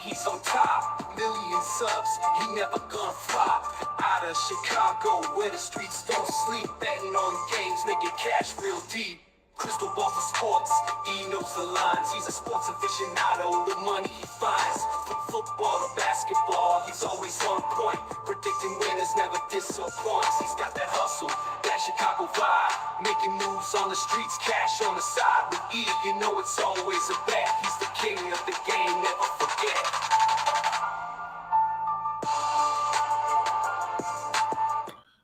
he's on top. Million subs, he never gonna flop. Out of Chicago, where the streets don't sleep. Betting on games, making cash real deep. Crystal ball for sports, he knows the lines. He's a sports aficionado, the money he finds. From football to basketball, he's always on point. Predicting winners never disappoints. He's got that hustle, that Chicago vibe. Making moves on the streets, cash on the side. With E, you know it's always a bet. He's the king of the game, never forget.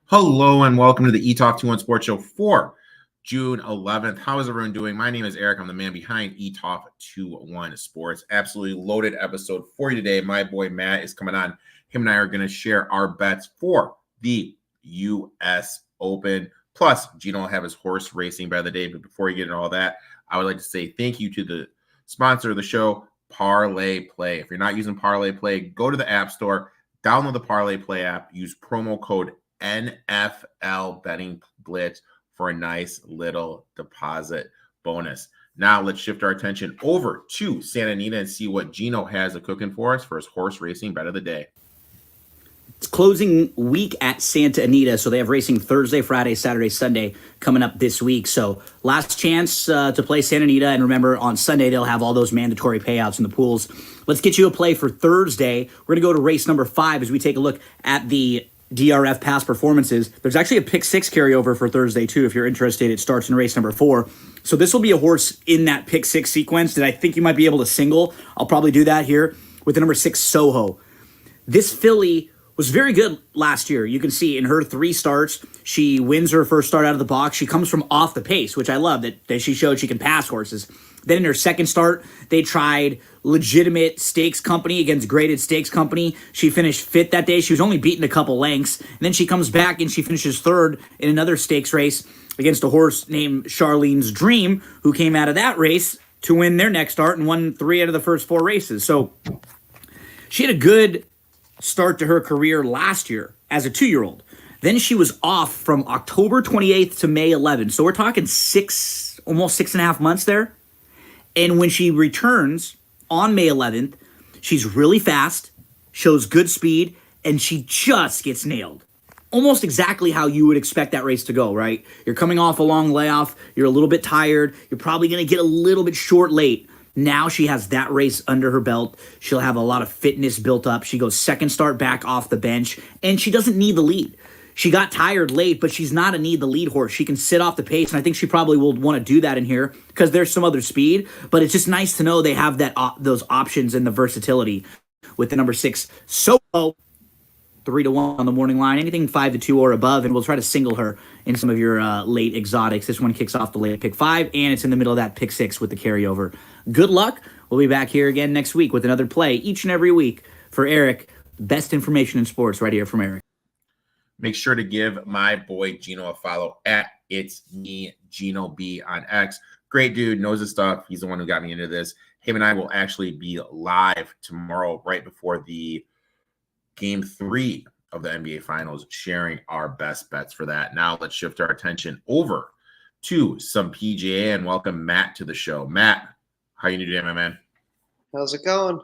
Hello and welcome to the Etoft21sports Show for June 11th. How is everyone doing? My name is Eric. I'm the man behind Etoft21sports. Absolutely loaded episode for you today. My boy Matt is coming on. Him and I are going to share our bets for the US Open. Plus, Gino will have his horse racing by the day. But before we get into all that, I would like to say thank you to the sponsor of the show, Parlay Play. If you're not using Parlay Play, go to the App Store, download the Parlay Play app, use promo code NFL Betting Blitz for a nice little deposit bonus. Now let's shift our attention over to Santa Anita and see what Gino has cooking for us for his horse racing bet of the day. It's closing week at Santa Anita, so they have racing Thursday, Friday, Saturday, Sunday coming up this week. So last chance to play Santa Anita, and remember on Sunday they'll have all those mandatory payouts in the pools. Let's get you a play for Thursday. We're going to go to race number 5 as we take a look at the DRF past performances. There's actually a pick 6 carryover for Thursday too. If you're interested, it starts in race number 4. So this will be a horse in that pick 6 sequence that I think you might be able to single. I'll probably do that here with the number 6 Soho. This filly was very good last year. You can see in her 3 starts, she wins her first start out of the box. She comes from off the pace, which I love that she showed she can pass horses. Then in her second start, they tried legitimate stakes company against graded stakes company. She finished 5th that day. She was only beaten a couple lengths. And then she comes back and she finishes 3rd in another stakes race against a horse named Charlene's Dream, who came out of that race to win their next start and won 3 out of the first 4 races. So she had a good start to her career last year as a 2-year-old. Then she was off from October 28th to May 11th. So we're talking almost 6.5 months there. And when she returns on May 11th, she's really fast, shows good speed, and she just gets nailed. Almost exactly how you would expect that race to go, right? You're coming off a long layoff. You're a little bit tired. You're probably going to get a little bit short late. Now she has that race under her belt. She'll have a lot of fitness built up. She goes second start back off the bench, and she doesn't need the lead. She got tired late, but she's not a need the lead horse. She can sit off the pace, and I think she probably will want to do that in here because there's some other speed. But it's just nice to know they have that those options and the versatility with the number 6 Soho, 3-1 on the morning line, anything 5-2 or above, and we'll try to single her in some of your late exotics. This one kicks off the late pick 5, and it's in the middle of that pick 6 with the carryover. Good luck. We'll be back here again next week with another play each and every week for Eric. Best information in sports right here from Eric. Make sure to give my boy Gino a follow at It's Me Gino B on X. Great dude, knows his stuff. He's the one who got me into this. Him and I will actually be live tomorrow right before the Game 3 of the NBA Finals, sharing our best bets for that. Now let's shift our attention over to some PGA and welcome Matt to the show. Matt, how you doing today, my man? How's it going?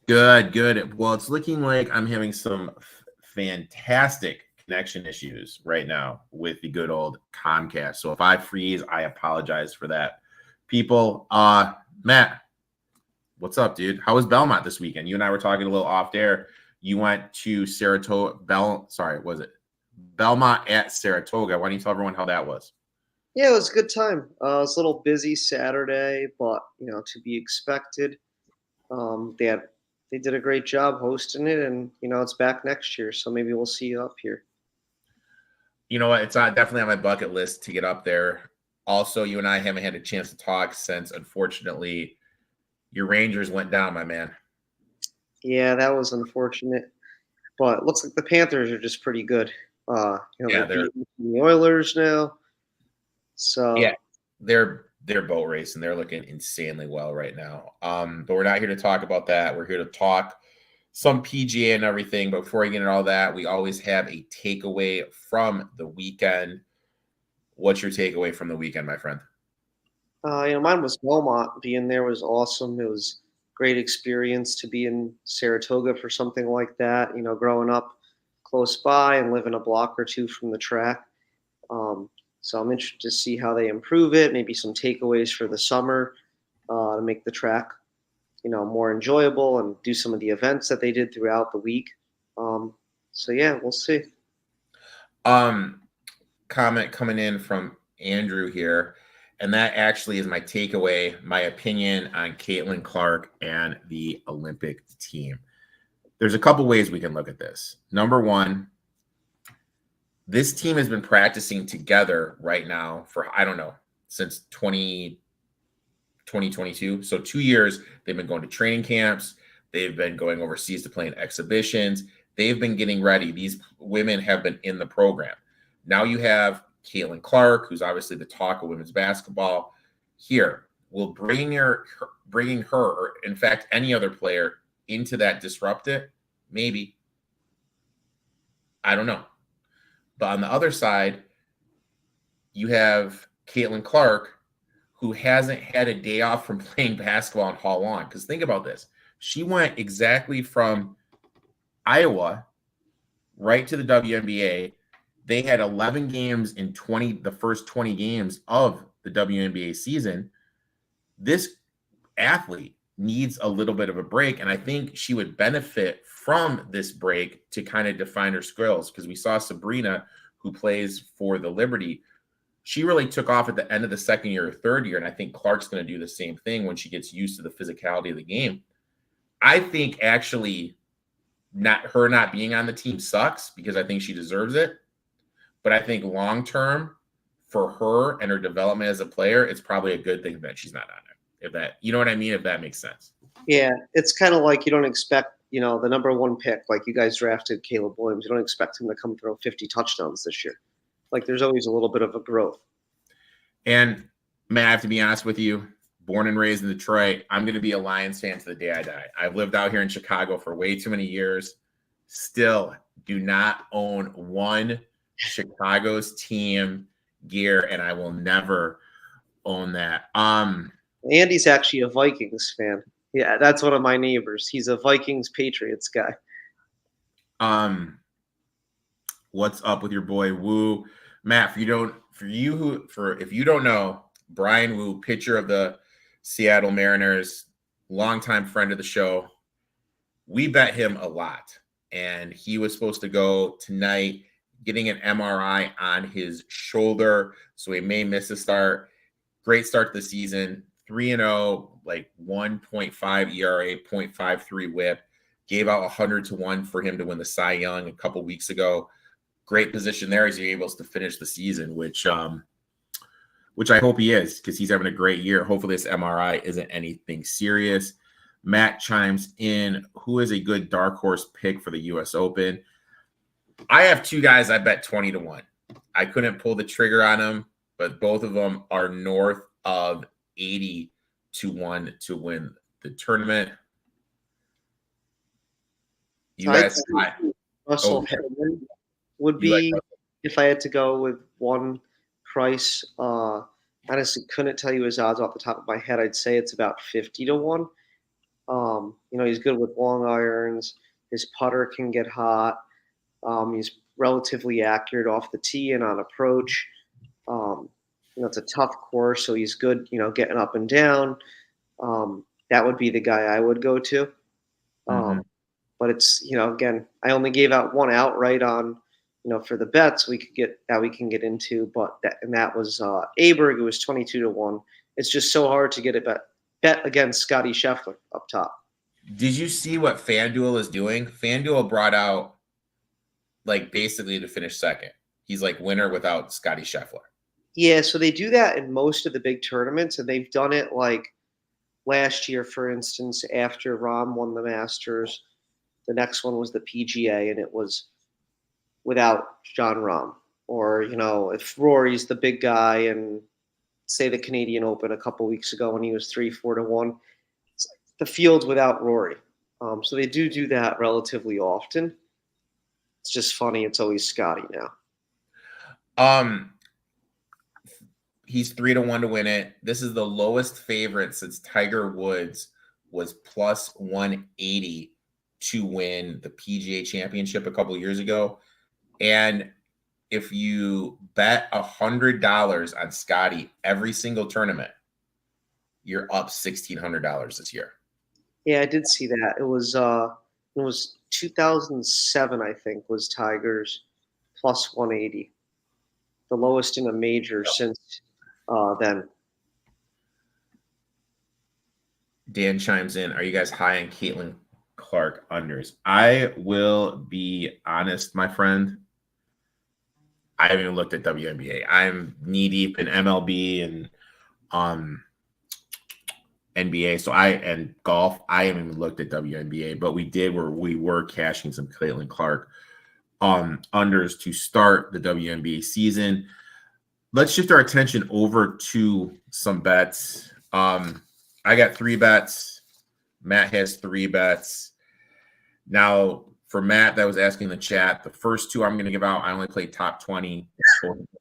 Good, good. Well, it's looking like I'm having some fantastic connection issues right now with the good old Comcast. So if I freeze, I apologize for that. People, Matt, what's up, dude? How was Belmont this weekend? You and I were talking a little off there. You went to Belmont at Saratoga. Why don't you tell everyone how that was? Yeah, it was a good time. It was a little busy Saturday, but to be expected. They did a great job hosting it, and it's back next year, so maybe we'll see you up here. You know what? It's definitely on my bucket list to get up there. Also, you and I haven't had a chance to talk since, unfortunately, your Rangers went down, my man. Yeah, that was unfortunate, but it looks like the Panthers are just pretty good. They're beating the Oilers now. So yeah, they're boat racing. They're looking insanely well right now. But we're not here to talk about that. We're here to talk some PGA and everything. But before we get into all that, we always have a takeaway from the weekend. What's your takeaway from the weekend, my friend? Mine was Belmont. Being there was awesome. It was great experience to be in Saratoga for something like that. You know, growing up close by and living a block or two from the track. So I'm interested to see how they improve it. Maybe some takeaways for the summer to make the track, you know, more enjoyable and do some of the events that they did throughout the week. So yeah, we'll see. Comment coming in from Andrew here, and that actually is my takeaway, my opinion on Caitlin Clark and the Olympic team. There's a couple ways we can look at this. Number one, this team has been practicing together right now for, I don't know, since 2022. So 2 years, they've been going to training camps. They've been going overseas to play in exhibitions. They've been getting ready. These women have been in the program. Now you have Caitlin Clark, who's obviously the talk of women's basketball. Here, will bringing her, or in fact, any other player into that disrupt it? Maybe. I don't know. But on the other side, you have Caitlin Clark, who hasn't had a day off from playing basketball in how long? Because think about this. She went exactly from Iowa right to the WNBA. They had 11 games in the first 20 games of the WNBA season. This athlete needs a little bit of a break, and I think she would benefit from this break to kind of define her skills, because we saw Sabrina, who plays for the Liberty, she really took off at the end of the second year or third year, and I think Clark's going to do the same thing when she gets used to the physicality of the game. I think actually not being on the team sucks, because I think she deserves it. But I think long-term for her and her development as a player, it's probably a good thing that she's not on it. If that, you know what I mean? If that makes sense. Yeah, it's kind of like you don't expect, you know, the number one pick, like you guys drafted Caleb Williams. You don't expect him to come throw 50 touchdowns this year. Like there's always a little bit of a growth. And Matt, I have to be honest with you, born and raised in Detroit, I'm going to be a Lions fan to the day I die. I've lived out here in Chicago for way too many years. Still do not own one Chicago's team gear, and I will never own that. Andy's actually a Vikings fan. Yeah, that's one of my neighbors. He's a Vikings Patriots guy. What's up with your boy Wu? Matt, if you don't know, Brian Wu, pitcher of the Seattle Mariners, longtime friend of the show. We bet him a lot, and he was supposed to go tonight, getting an MRI on his shoulder, so he may miss a start. Great start to the season, 3-0, like 1.5 ERA, 0.53 WHIP. Gave out 100-1 for him to win the Cy Young a couple weeks ago. Great position there as he able to finish the season, which I hope he is, because he's having a great year. Hopefully this MRI isn't anything serious. Matt chimes in, who is a good dark horse pick for the US Open? I have two guys I bet 20-1. I couldn't pull the trigger on them, but both of them are north of 80-1 to win the tournament. Russell Henley would be, if I had to go with one price. Honestly, couldn't tell you his odds off the top of my head. I'd say it's about 50-1. You know, he's good with long irons. His putter can get hot. He's relatively accurate off the tee and on approach. You know, it's a tough course, so he's good, you know, getting up and down. That would be the guy I would go to. But it's, you know, again, I only gave out one outright on, you know, for the bets we can get into, but that was Aberg. It was 22-1. It's just so hard to get a bet against Scotty Scheffler up top. Did you see what FanDuel is doing? FanDuel brought out, like, basically to finish second. He's like winner without Scotty Scheffler. Yeah, so they do that in most of the big tournaments, and they've done it like last year, for instance, after Rahm won the Masters. The next one was the PGA, and it was without Jon Rahm. Or, you know, if Rory's the big guy, and say the Canadian Open a couple weeks ago when he was 3-4-1, it's like the field's without Rory. So they do that relatively often. It's just funny. It's always Scotty now. He's 3-1 to win it. This is the lowest favorite since Tiger Woods was plus 180 to win the PGA Championship a couple of years ago. And if you bet $100 on Scotty every single tournament, you're up $1,600 this year. Yeah, I did see that. It was 2007, I think, was Tiger's plus 180, the lowest in a major since then. Dan chimes in. Are you guys high on Caitlin Clark unders? I will be honest, my friend. I haven't even looked at WNBA. I'm knee deep in MLB and NBA. And golf. I haven't even looked at WNBA, but we were cashing some Caitlin Clark unders to start the WNBA season. Let's shift our attention over to some bets. I got 3 bets. Matt has 3 bets. Now, for Matt, that was asking in the chat, the first 2 I'm going to give out, I only played top 20,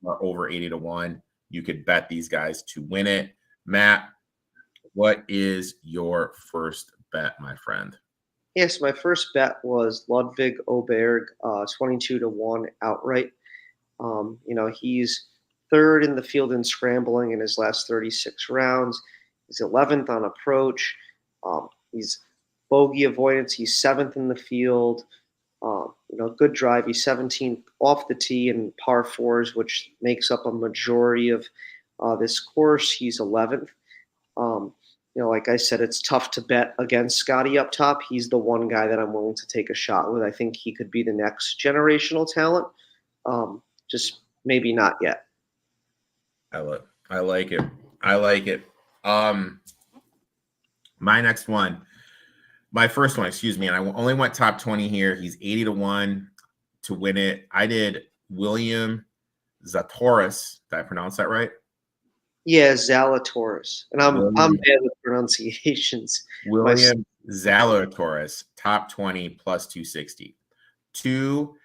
over 80 to 1. You could bet these guys to win it. Matt, what is your first bet, my friend? Yes, my first bet was Ludwig Oberg, 22 to 1 outright. He's third in the field in scrambling in his last 36 rounds. He's 11th on approach. He's bogey avoidance. He's 7th in the field. Good drive. He's 17th off the tee in par 4s, which makes up a majority of this course. He's 11th. Like I said, it's tough to bet against Scotty up top. He's the one guy that I'm willing to take a shot with. I think he could be the next generational talent. Just maybe not yet. I like it. My first one, and I only went top 20 here. He's 80 to 1 to win it. I did William Zalatoris. Did I pronounce that right? Yeah, Zalatoris. And I'm bad with pronunciations. William Zalatoris, top 20 plus 260. 2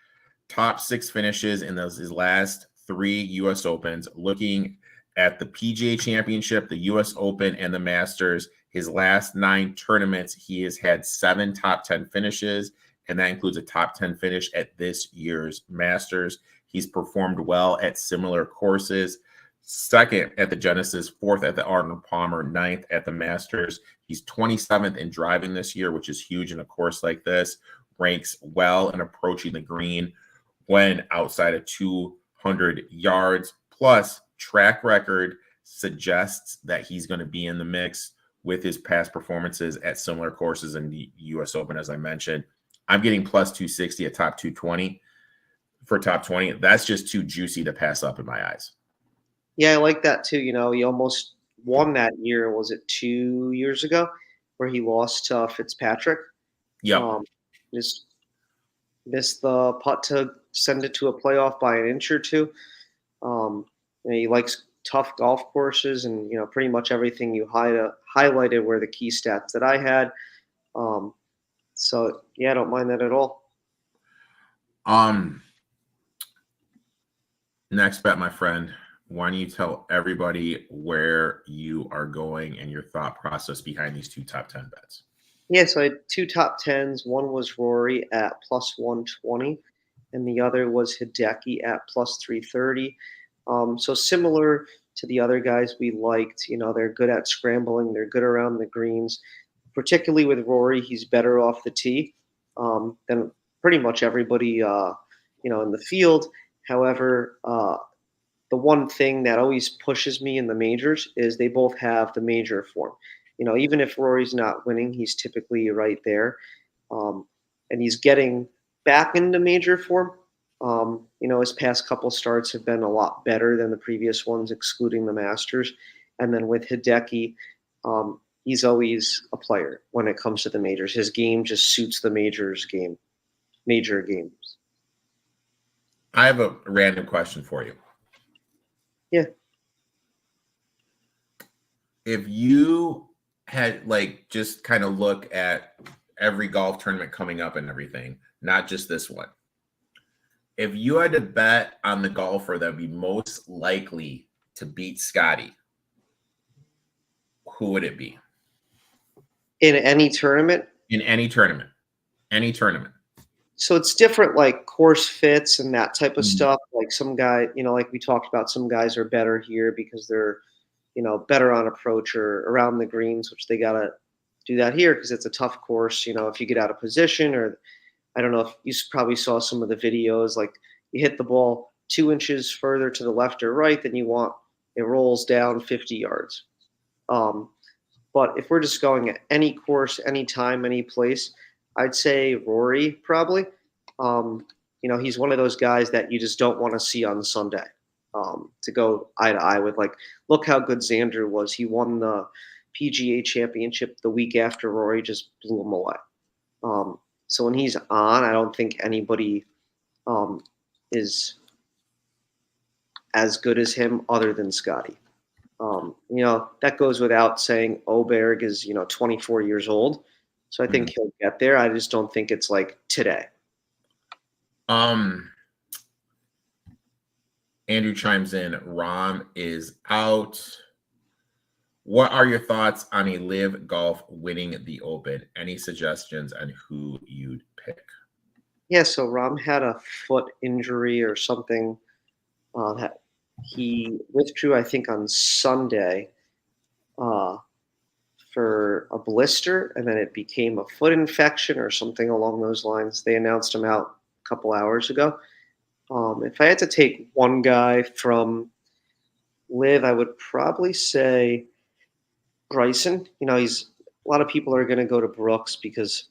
top 6 finishes in his last 3 US Opens. Looking at the PGA Championship, the US Open, and the Masters, his last 9 tournaments, he has had 7 top 10 finishes, and that includes a top 10 finish at this year's Masters. He's performed well at similar courses. 2nd at the Genesis, 4th at the Arnold Palmer, 9th at the Masters. He's 27th in driving this year, which is huge in a course like this. Ranks well in approaching the green when outside of 200 yards. Plus, track record suggests that he's going to be in the mix with his past performances at similar courses in the US Open, as I mentioned. I'm getting plus 260 at top 220 for top 20. That's just too juicy to pass up in my eyes. Yeah, I like that too. He almost won that year. Was it 2 years ago where he lost to Fitzpatrick? Yeah. Just missed the putt to send it to a playoff by an inch or 2. He likes tough golf courses, and pretty much everything you highlighted were the key stats that I had. So yeah, I don't mind that at all. Next bet, my friend. Why don't you tell everybody where you are going and your thought process behind these 2 top 10 bets? Yeah, so I had 2 top 10s. One was Rory at plus 120, and the other was Hideki at plus 330. So similar to the other guys we liked, they're good at scrambling. They're good around the greens, particularly with Rory. He's better off the tee than pretty much everybody, in the field. However, the one thing that always pushes me in the majors is they both have the major form. Even if Rory's not winning, he's typically right there. And he's getting back into major form. His past couple starts have been a lot better than the previous ones, excluding the Masters. And then with Hideki, he's always a player when it comes to the majors. His game just suits the major games. I have a random question for you. Yeah. If you had just kind of look at every golf tournament coming up and everything, not just this one. If you had to bet on the golfer that would be most likely to beat Scotty, who would it be? In any tournament. In any tournament. Any tournament. So it's different, like course fits and that type of Mhm. stuff. Like some guy, like we talked about, some guys are better here because they're, better on approach or around the greens, which they got to do that here because it's a tough course. If you get out of position, or I don't know if you probably saw some of the videos, like you hit the ball 2 inches further to the left or right than you want, it rolls down 50 yards. But if we're just going at any course, any time, any place, I'd say Rory probably. He's one of those guys that you just don't want to see on Sunday. To go eye to eye with, like, look how good Xander was. He won the PGA Championship the week after Rory just blew him away. So when he's on, I don't think anybody is as good as him other than Scotty. That goes without saying. Oberg is, 24 years old. So I think he'll get there. I just don't think it's like today. Andrew chimes in, Rahm is out. What are your thoughts on a live golf winning the Open? Any suggestions on who you'd pick? Yeah, so Rahm had a foot injury or something that he withdrew, I think, on Sunday for a blister, and then it became a foot infection or something along those lines. They announced him out a couple hours ago. If I had to take one guy from live, I would probably say Bryson. A lot of people are going to go to Brooks because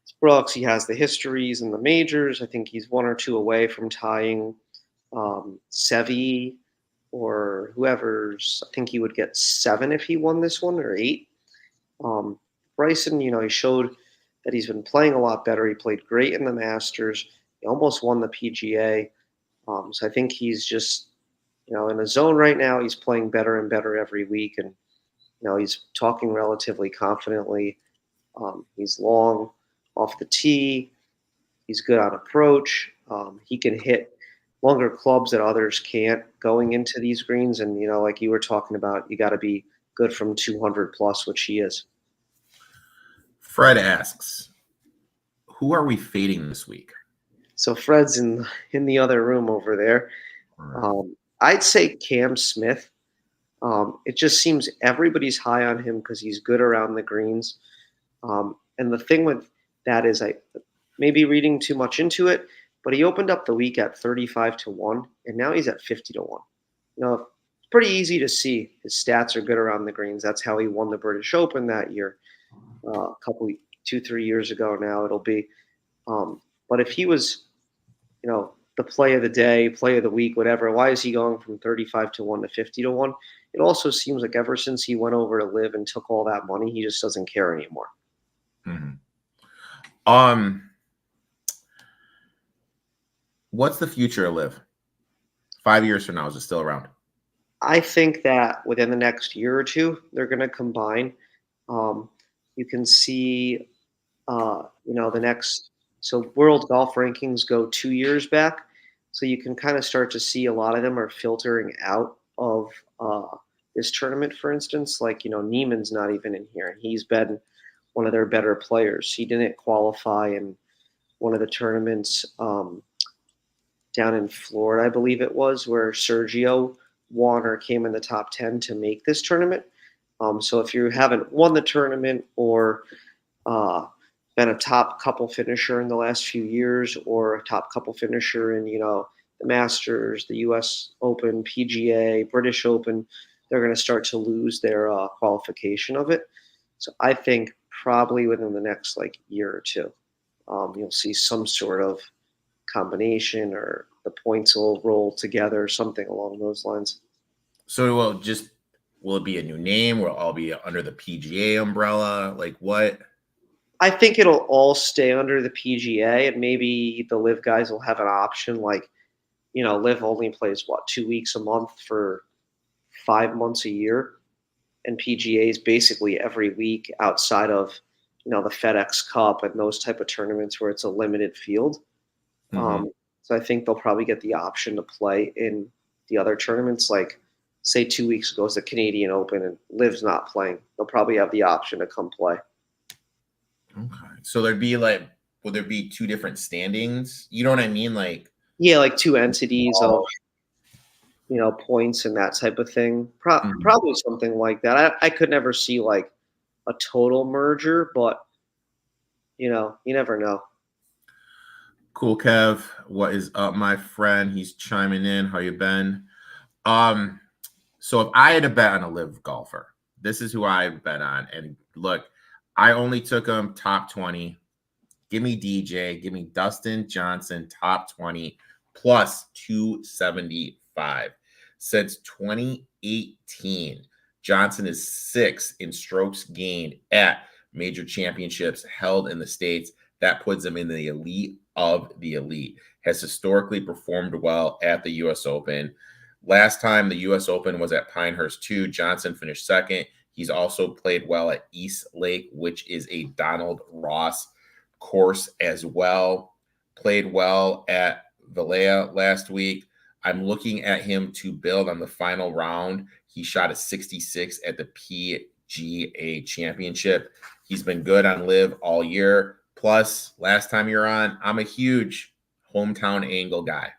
it's Brooks. He has the histories and the majors. I think he's 1 or 2 away from tying Seve or whoever's. I think he would get 7 if he won this one, or 8. Bryson, he showed that he's been playing a lot better. He played great in the Masters. He almost won the PGA. So I think he's just, in a zone right now. He's playing better and better every week, and he's talking relatively confidently. He's long off the tee. He's good on approach. He can hit longer clubs that others can't going into these greens. And, like you were talking about, you got to be good from 200 plus, which he is. Fred asks, who are we fading this week? So Fred's in the other room over there. I'd say Cam Smith. It just seems everybody's high on him because he's good around the greens. And the thing with that is, I may be reading too much into it, but he opened up the week at 35-1, and now he's at 50-1. It's pretty easy to see his stats are good around the greens. That's how he won the British Open that year, a couple 2-3 years ago now it'll be. But if he was, the play of the day, play of the week, whatever, why is he going from 35-1 to 50-1? It also seems like ever since he went over to live and took all that money, he just doesn't care anymore. What's the future of live? 5 years from now, is it still around? I think that within the next year or two, they're going to combine. You can see, the next. So world golf rankings go 2 years back. So you can kind of start to see a lot of them are filtering out of this tournament, for instance. Like, Neiman's not even in here, and he's been one of their better players. He didn't qualify in one of the tournaments down in Florida, I believe it was, where Sergio won or came in the top 10 to make this tournament. So if you haven't won the tournament or been a top couple finisher in the last few years, or a top couple finisher in, the Masters, the US Open, PGA, British Open, they're going to start to lose their qualification of it. So I think probably within the next year or two, you'll see some sort of combination, or the points will roll together, something along those lines. So will it be a new name? Will it all be under the PGA umbrella? Like what? I think it'll all stay under the PGA, and maybe the live guys will have an option. Live only plays 2 weeks a month for 5 months a year, and PGA is basically every week outside of, the FedEx Cup and those type of tournaments where it's a limited field. So I think they'll probably get the option to play in the other tournaments. Like, say 2 weeks ago is the Canadian Open and Live's not playing. They'll probably have the option to come play. Okay. So will there be two different standings? You know what I mean? Like, Yeah, like two entities of, oh, points and that type of thing. mhm. Probably something like that. I could never see like a total merger, but you never know. Cool, Kev. What is up, my friend? He's chiming in. How you been? Um, so if I had to bet on a live golfer, this is who I bet on. And look, I only took him top 20. Give me DJ. Give me Dustin Johnson, top 20, plus 275. Since 2018, Johnson is sixth in strokes gained at major championships held in the States. That puts him in the elite of the elite. Has historically performed well at the US Open. Last time the US Open was at Pinehurst 2, Johnson finished second. He's also played well at East Lake, which is a Donald Ross course as well. Played well at Vallejo last week. I'm looking at him to build on the final round. He shot a 66 at the PGA Championship. He's been good on live all year. Plus, last time you're on, I'm a huge hometown angle guy.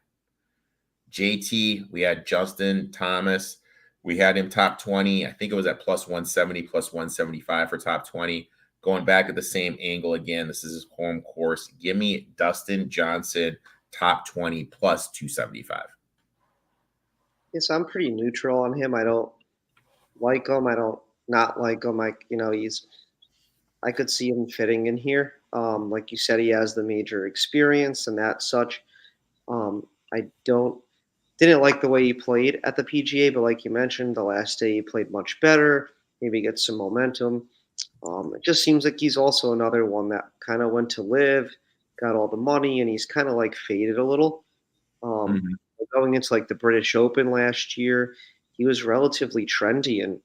JT, we had Justin Thomas. We had him top 20. I think it was at plus 170, plus 175 for top 20. Going back at the same angle again. This is his home course. Give me Dustin Johnson, top 20, plus 275. Yes, I'm pretty neutral on him. I don't like him. I don't not like him. I could see him fitting in here. Like you said, he has the major experience and that such. I didn't like the way he played at the PGA, but like you mentioned, the last day he played much better. Maybe get some momentum. It just seems like he's also another one that kind of went to live, got all the money, and he's kind of like faded a little. Um, Going into like the British Open last year, he was relatively trendy, and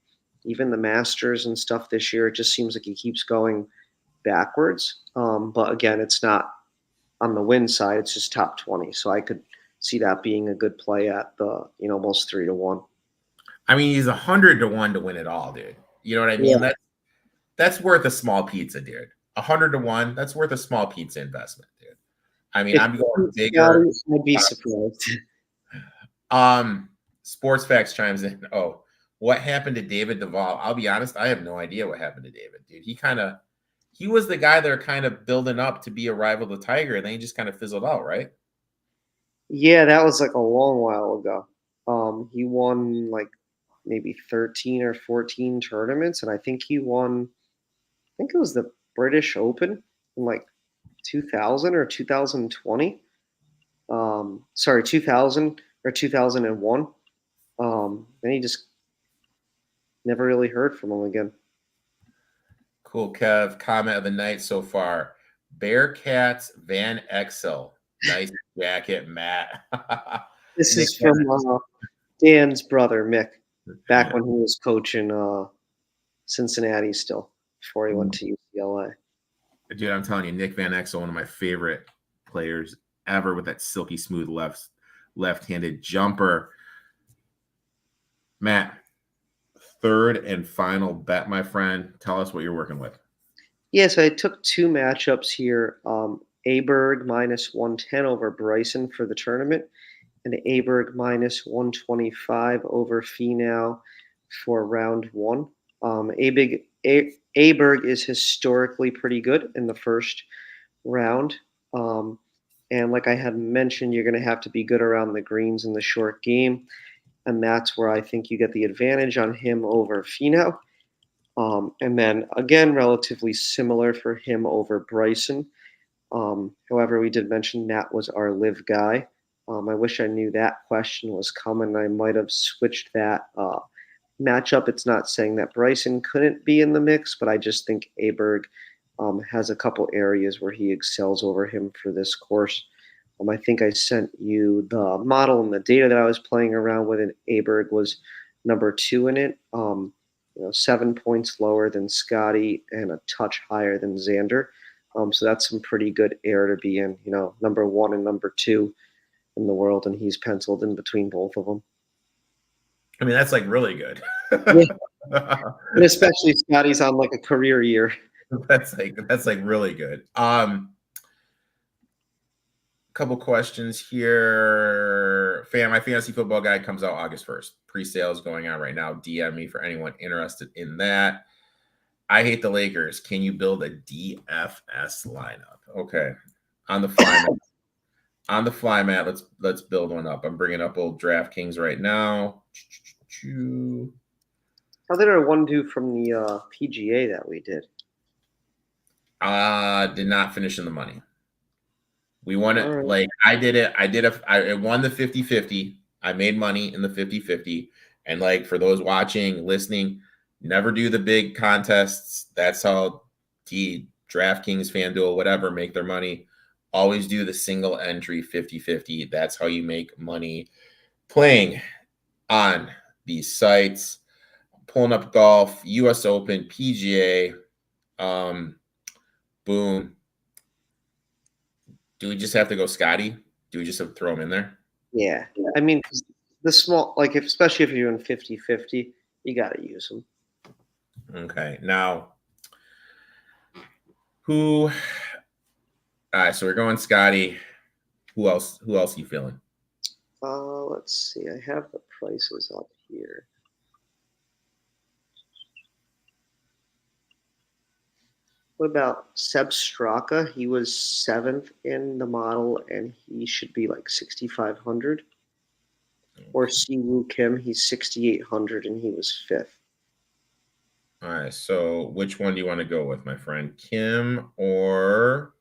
even the Masters and stuff this year, it just seems like he keeps going backwards. But again, it's not on the win side; it's just top 20. So I could see that being a good play at the almost 3-1. I mean, he's 100 to 1 to win it all, dude. You know what I mean? Yeah. That's worth a small pizza, dude. 100 to 1, that's worth a small pizza investment, dude. I mean, If I'm going bigger. I'd be surprised. Sports Facts chimes in. Oh, what happened to David Duvall? I'll be honest, I have no idea what happened to David, dude. He was the guy they're kind of building up to be a rival to Tiger, and then he just kind of fizzled out, right? Yeah, that was like a long while ago. He won like maybe 13 or 14 tournaments, and I think he won. I think it was the British Open in like 2000 or 2020. Sorry, 2000 or 2001. And he just never really heard from him again. Cool, Kev. Comment of the night so far. Bearcats Van Exel. Nice jacket, Matt. This Nick is from Dan's brother, Mick, back when he was coaching Cincinnati still, before he went to UCLA. Dude, I'm telling you, Nick Van Exel, one of my favorite players ever with that silky smooth left-handed jumper. Matt, third and final bet, my friend. Tell us what you're working with. Yeah, so I took two matchups here. Aberg minus 110 over Bryson for the tournament, and Aberg minus 125 over Finau for round one. Aberg is historically pretty good in the first round. And like I had mentioned, you're going to have to be good around the greens in the short game. And that's where I think you get the advantage on him over Finau. And then again, relatively similar for him over Bryson. However, we did mention Nat was our live guy. I wish I knew that question was coming. I might have switched that matchup. It's not saying that Bryson couldn't be in the mix, but I just think Aberg has a couple areas where he excels over him for this course. I think I sent you the model and the data that I was playing around with, and Aberg was number 2 in it. 7 points lower than Scotty and a touch higher than Xander. So that's some pretty good air to be in. Number 1 and number 2 in the world, and he's penciled in between both of them. I mean, that's like really good. Yeah. And especially Scotty's on like a career year. That's like really good. Couple questions here. My fantasy football guide comes out August 1st. Pre-sale is going on right now. DM me for anyone interested in that. I hate the Lakers. Can you build a DFS lineup? Okay. On the fly, Matt. On the fly, Matt. Let's build one up. I'm bringing up old DraftKings right now. How did our one do from the PGA that we did? Did not finish in the money. We won it. Right. Like I won the 50-50. I made money in the 50-50. And like for those watching, listening, never do the big contests. That's how DraftKings, FanDuel, whatever, make their money. Always do the single entry 50-50. That's how you make money playing on these sites. Pulling up golf, US Open, PGA. Boom. Do we just have to go Scotty? Do we just have to throw him in there? Yeah. I mean, the small, like, especially if you're doing 50-50, you got to use them. Okay. Now, who? All right. So we're going Scotty. Who else? Who else are you feeling? Let's see. I have the prices up here. What about Seb Straka? He was 7th in the model, and he should be like 6,500. Or Siwoo Kim, he's 6,800, and he was 5th. All right. So which one do you want to go with, my friend? Kim or?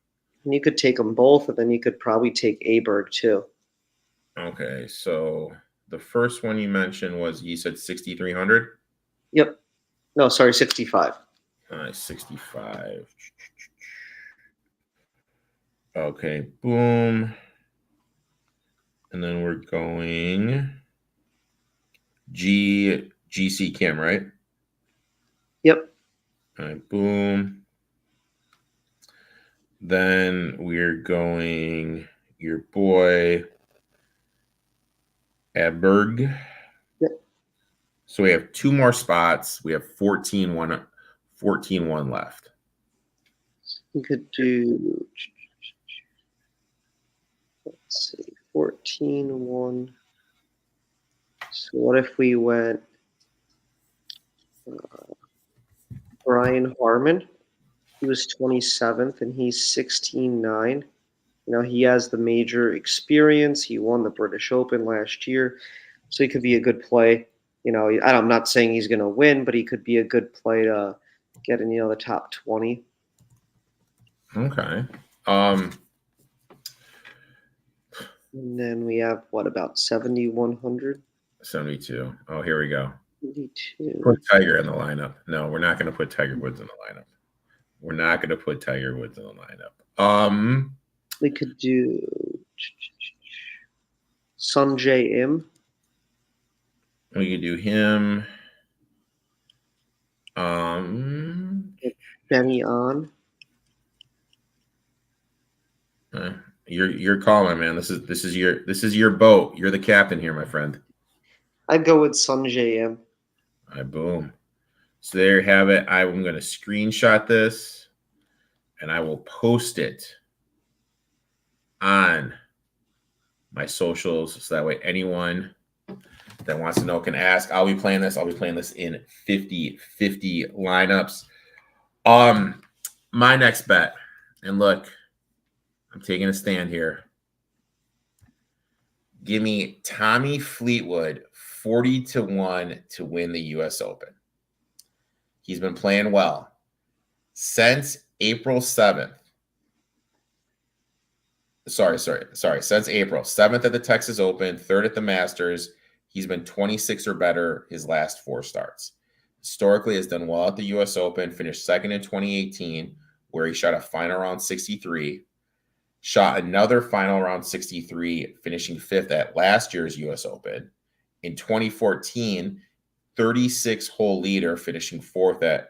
And you could take them both, and then you could probably take Aberg too. Okay. So the first one you mentioned was, you said 6,300? Yep. No, sorry, 65. 65. Okay, boom. And then we're going GC Kim, right? Yep. All right, boom. Then we're going your boy Aberg. Yep. So we have 2 more spots. We have 14-1 left. You could do, let's see, 14-1. So what if we went Brian Harmon? He was 27th, and he's 16-9. You know, he has the major experience. He won the British Open last year, so he could be a good play. You know, I'm not saying he's going to win, but he could be a good play to get in, you know, the top 20. Okay. And then we have, what, about 7,100? 72. Oh, here we go. 72. Put Tiger in the lineup. No, we're not going to put Tiger Woods in the lineup. We're not going to put Tiger Woods in the lineup. We could do Sunjae Im. We could do him. Benny On. You're calling, man. This is your boat. You're the captain here, my friend. I'd go with Sunjae Im. All right, boom. So there you have it. I'm going to screenshot this, and I will post it on my socials, so that way anyone that wants to know can ask. I'll be playing this in 50-50 lineups. My next bet, and look, I'm taking a stand here. Give me Tommy Fleetwood 40-1 to win the US Open. He's been playing well since April 7th. Since April 7th at the Texas Open, 3rd at the Masters. He's been 26 or better his last 4 starts. Historically has done well at the US Open, finished 2nd in 2018, where he shot a final round 63. Shot another final round 63, finishing 5th at last year's US Open. In 2014, 36-hole leader, finishing 4th at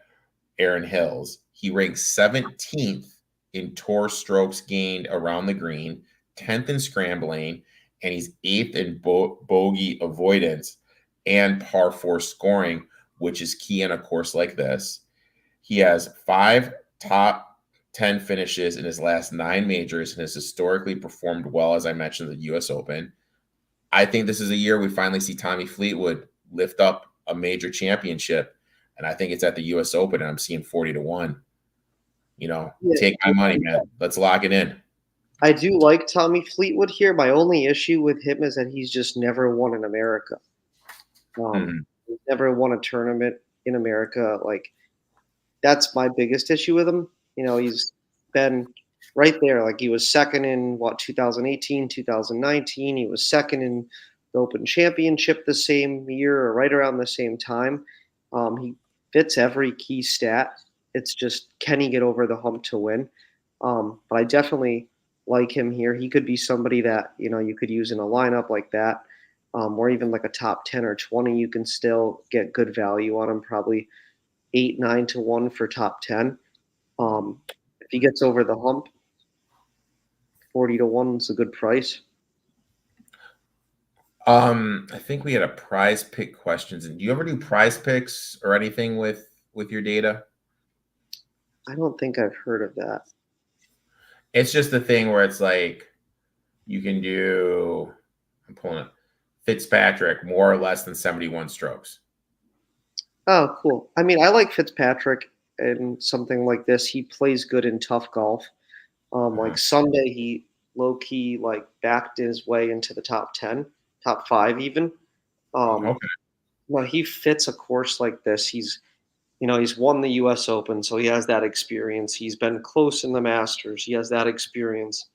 Erin Hills. He ranked 17th in tour strokes gained around the green, 10th in scrambling, and he's 8th in bogey avoidance and par 4 scoring, which is key in a course like this. He has 5 top 10 finishes in his last 9 majors and has historically performed well, as I mentioned, the US Open. I think this is a year we finally see Tommy Fleetwood lift up a major championship, and I think it's at the US Open, and I'm seeing 40-1. Take my money, man. Let's lock it in. I do like Tommy Fleetwood here. My only issue with him is that he's just never won in America. He's never won a tournament in America. Like, that's my biggest issue with him. He's been right there. Like, he was second in 2018, 2019. He was second in the Open Championship the same year or right around the same time. He fits every key stat. It's just, can he get over the hump to win? But I definitely like him here. He could be somebody that, you could use in a lineup like that, or even like a top 10 or 20. You can still get good value on him, probably 8-9-1 for top 10. If he gets over the hump, 40-1 is a good price. I think we had a prize pick questions. And do you ever do prize picks or anything with your data? I don't think I've heard of that. It's just the thing where it's like you can do, I'm pulling it, Fitzpatrick more or less than 71 strokes. Oh, cool. I mean, I like Fitzpatrick and something like this. He plays good in tough golf. Like Sunday, he low-key like backed his way into the top 10, top 5 even. Okay. Well, he fits a course like this. He's won the US Open, so he has that experience. He's been close in the Masters. He has that experience.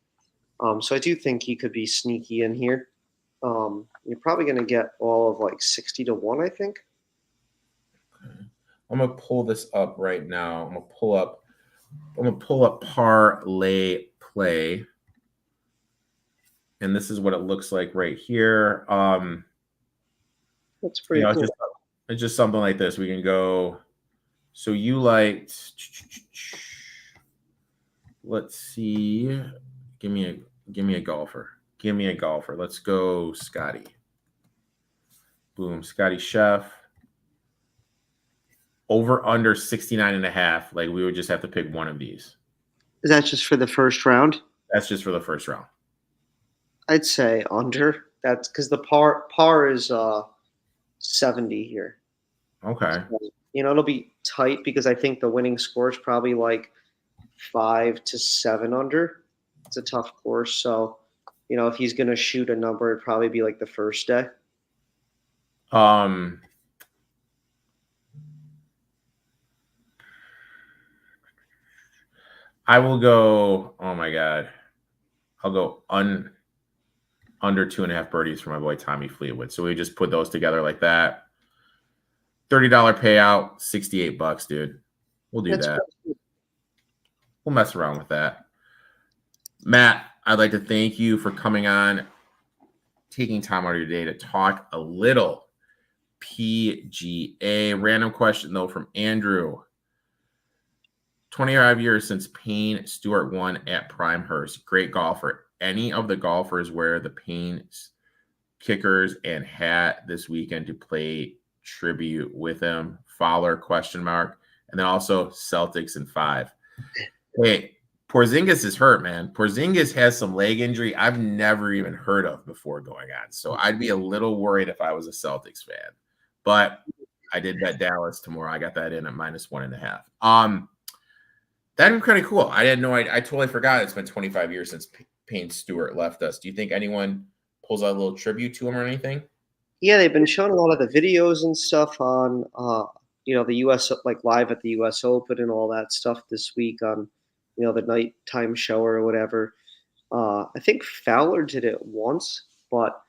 So I do think he could be sneaky in here. You're probably going to get all of like 60-1, I think. Okay. I'm going to pull this up right now. I'm going to pull up parlay play. And this is what it looks like right here. That's pretty cool. It's just something like this. We can go. So you liked, let's see. Give me a golfer. Give me a golfer. Let's go, Scotty. Boom, Scotty Chef. Over under 69.5. Like, we would just have to pick one of these. Is that just for the first round? That's just for the first round. I'd say under. That's because the par is 70 here. Okay. So, it'll be tight because I think the winning score is probably like 5 to 7 under. It's a tough course. So, if he's going to shoot a number, it'd probably be like the first day. I will go, oh my God. I'll go under 2.5 birdies for my boy Tommy Fleetwood. So we just put those together like that. $30 payout, $68, dude. We'll do that. We'll mess around with that. Matt, I'd like to thank you for coming on, taking time out of your day to talk a little PGA. Random question, though, from Andrew. 25 years since Payne Stewart won at Primehurst. Great golfer. Any of the golfers wear the Payne kickers and hat this weekend to play tribute with him? Fowler, question mark. And then also Celtics in 5. Hey, Porzingis is hurt, man. Porzingis has some leg injury I've never even heard of before going on. So I'd be a little worried if I was a Celtics fan. But I did bet Dallas tomorrow. I got that in at -1.5. That'd be kind of cool. I had no idea. I totally forgot it's been 25 years since Payne Stewart left us. Do you think anyone pulls out a little tribute to him or anything? Yeah, they've been showing a lot of the videos and stuff on, the US, like live at the US Open and all that stuff this week on, the nighttime show or whatever. I think Fowler did it once, but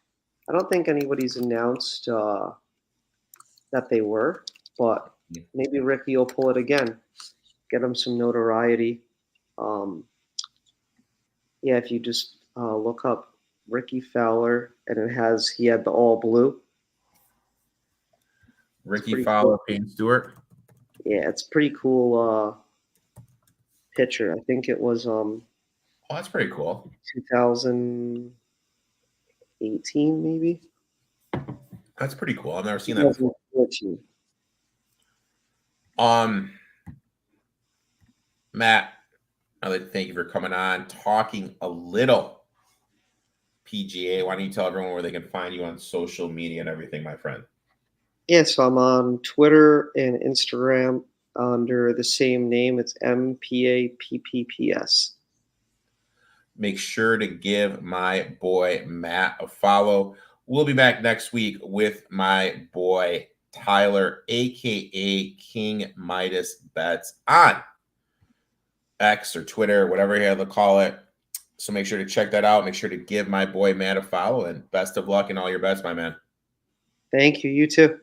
I don't think anybody's announced that they were. But maybe Ricky will pull it again, get him some notoriety. If you just look up Ricky Fowler, and he had the all blue. Ricky Fowler, cool. Payne Stewart. Yeah, it's pretty cool picture. I think it was that's pretty cool. 2018 maybe. That's pretty cool. I've never seen that before. Matt, I'd like to thank you for coming on, talking a little PGA. Why don't you tell everyone where they can find you on social media and everything, my friend? Yeah, so I'm on Twitter and Instagram under the same name. It's MPAPPPS. Make sure to give my boy Matt a follow. We'll be back next week with my boy Tyler, aka King Midas Bets, on X or Twitter, whatever you have to call it. So make sure to check that out. Make sure to give my boy Matt a follow, and best of luck in all your bets, my man. Thank you. You too.